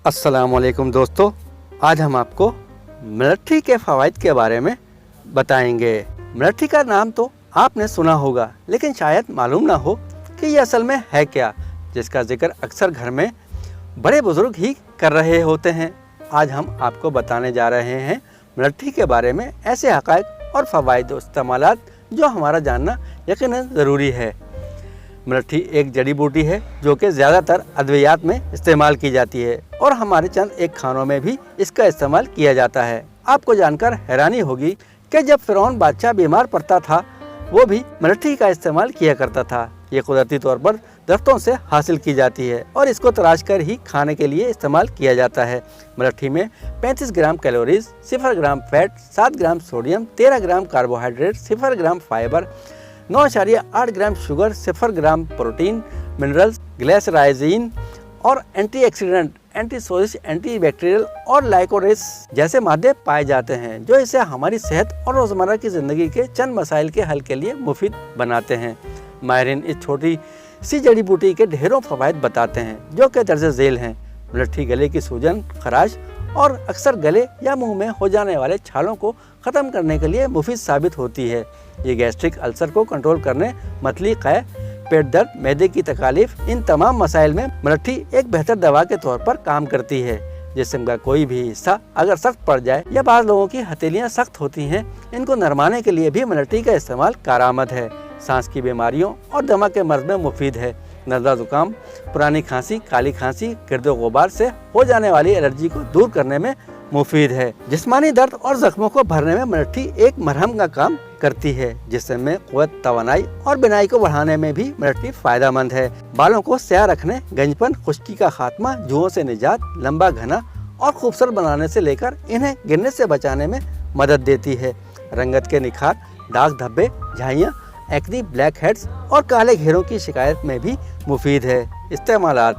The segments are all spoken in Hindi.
अस्सलामुअलैकुम दोस्तों, आज हम आपको मुलट्ठी के फ़वाइद के बारे में बताएंगे। मुलट्ठी का नाम तो आपने सुना होगा, लेकिन शायद मालूम ना हो कि ये असल में है क्या, जिसका जिक्र अक्सर घर में बड़े बुजुर्ग ही कर रहे होते हैं। आज हम आपको बताने जा रहे हैं मुलट्ठी के बारे में ऐसे हक़ाइक़ और फ़वाइद और इस्तेमालात जो हमारा जानना यकीनन ज़रूरी है। मुलट्ठी एक जड़ी बूटी है जो कि ज़्यादातर अद्वियात में इस्तेमाल की जाती है और हमारे चंद एक खानों में भी इसका इस्तेमाल किया जाता है। आपको जानकर हैरानी होगी कि जब फ़िरौन बादशाह बीमार पड़ता था, वो भी मुलट्ठी का इस्तेमाल किया करता था। ये कुदरती तौर पर दरख्तों से हासिल की जाती है और इसको तराश कर ही खाने के लिए इस्तेमाल किया जाता है। मुलट्ठी में 35 gram calories, 0 gram fat, 7 gram sodium, 13 gram carbohydrate, 0 gram fibre, 9.8 gram sugar, 0 gram protein, minerals, glycyrrhizin और एंटीऑक्सीडेंट, एंटीसोजिश, एंटीबैक्टीरियल और लाइकोरेस जैसे मादे पाए जाते हैं, जो इसे हमारी सेहत और रोज़मर्रा की ज़िंदगी के चंद मसाइल के हल के लिए मुफीद बनाते हैं। माहिरीन इस छोटी सी जड़ी बूटी के ढेरों फ़वाइद बताते हैं जो कि दर्ज झेल हैं। मुलट्ठी गले की सूजन, खराश और अक्सर गले या मुंह में हो जाने वाले छालों को ख़त्म करने के लिए मुफीद साबित होती है। ये गैस्ट्रिक अल्सर को कंट्रोल करने, मतली, क़य, पेट दर्द, मैदे की तकालीफ, इन तमाम मसाइल में मुलट्ठी एक बेहतर दवा के तौर पर काम करती है। जिस्म का कोई भी हिस्सा अगर सख्त पड़ जाए या बाज़ लोगों की हथेलियाँ सख्त होती हैं, इनको नरमाने के लिए भी मुलट्ठी का इस्तेमाल कारआमद है। सांस की बीमारियों और दमा के मर्ज में मुफीद है। नज़ला ज़ुकाम, पुरानी खांसी, काली खांसी, गिरदो गुबार से हो जाने वाली एलर्जी को दूर करने में मुफीद है। जिस्मानी दर्द और जख्मों को भरने में मुलट्ठी एक मरहम का काम करती है। जिस्म में क़ुव्वत, तवानाई और बिनाई को बढ़ाने में भी मुलट्ठी फ़ायदेमंद है। बालों को स्याह रखने, गंजपन, खुश्की का खात्मा, जुओं से निजात, लंबा, घना और खूबसूरत बनाने से लेकर इन्हें गिरने से बचाने में मदद देती है। रंगत के निखार, दाग धब्बे, झाइयाँ, एक्नी, ब्लैक हेड्स और काले घेरों की शिकायत में भी मुफीद है। इस्तेमालात: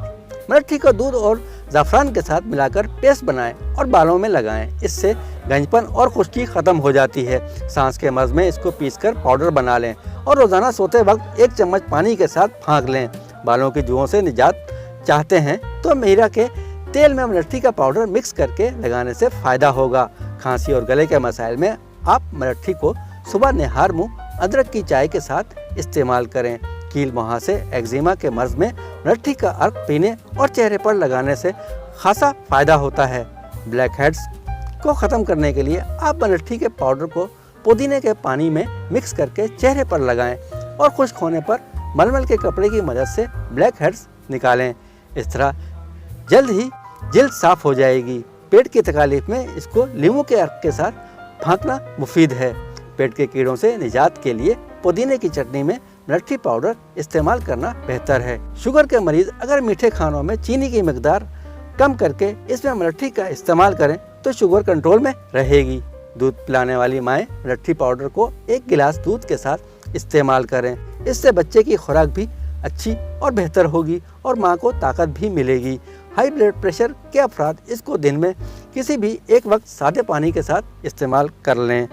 मुलट्ठी को दूध और ज़ाफ़रान के साथ मिलाकर पेस्ट बनाएं और बालों में लगाएं। इससे गंजपन और खुश्की ख़त्म हो जाती है। सांस के मर्ज में इसको पीसकर पाउडर बना लें और रोज़ाना सोते वक्त 1 चम्मच पानी के साथ फाँक लें। बालों की जुओं से निजात चाहते हैं तो मीरा के तेल में मुलट्ठी का पाउडर मिक्स करके लगाने से फ़ायदा होगा। खांसी और गले के मसाइल में आप मुलट्ठी को सुबह निहार मुँह अदरक की चाय के साथ इस्तेमाल करें। कील मुहासे, एक्जिमा के मर्ज में मुलट्ठी का अर्क पीने और चेहरे पर लगाने से खासा फ़ायदा होता है। ब्लैक हेड्स को ख़त्म करने के लिए आप मुलट्ठी के पाउडर को पुदीने के पानी में मिक्स करके चेहरे पर लगाएं और खुश्क होने पर मलमल के कपड़े की मदद से ब्लैक हेड्स निकालें। इस तरह जल्द ही जिल्द साफ़ हो जाएगी। पेट की तकालीफ में इसको लीमू के अर्क के साथ फाँकना मुफीद है। पेट के कीड़ों से निजात के लिए पुदीने की चटनी में मुलट्ठी पाउडर इस्तेमाल करना बेहतर है। शुगर के मरीज अगर मीठे खानों में चीनी की मिकदार कम करके इसमें मुलट्ठी का इस्तेमाल करें तो शुगर कंट्रोल में रहेगी। दूध पिलाने वाली माएँ मुलट्ठी पाउडर को 1 गिलास दूध के साथ इस्तेमाल करें। इससे बच्चे की खुराक भी अच्छी और बेहतर होगी और माँ को ताकत भी मिलेगी। हाई ब्लड प्रेशर के अफराद इसको दिन में किसी भी एक वक्त सादे पानी के साथ इस्तेमाल कर लें।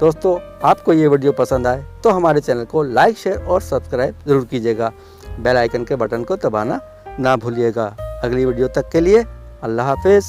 दोस्तों, आपको ये वीडियो पसंद आए तो हमारे चैनल को लाइक, शेयर और सब्सक्राइब ज़रूर कीजिएगा। बेल आइकन के बटन को दबाना ना भूलिएगा। अगली वीडियो तक के लिए अल्लाह हाफिज़।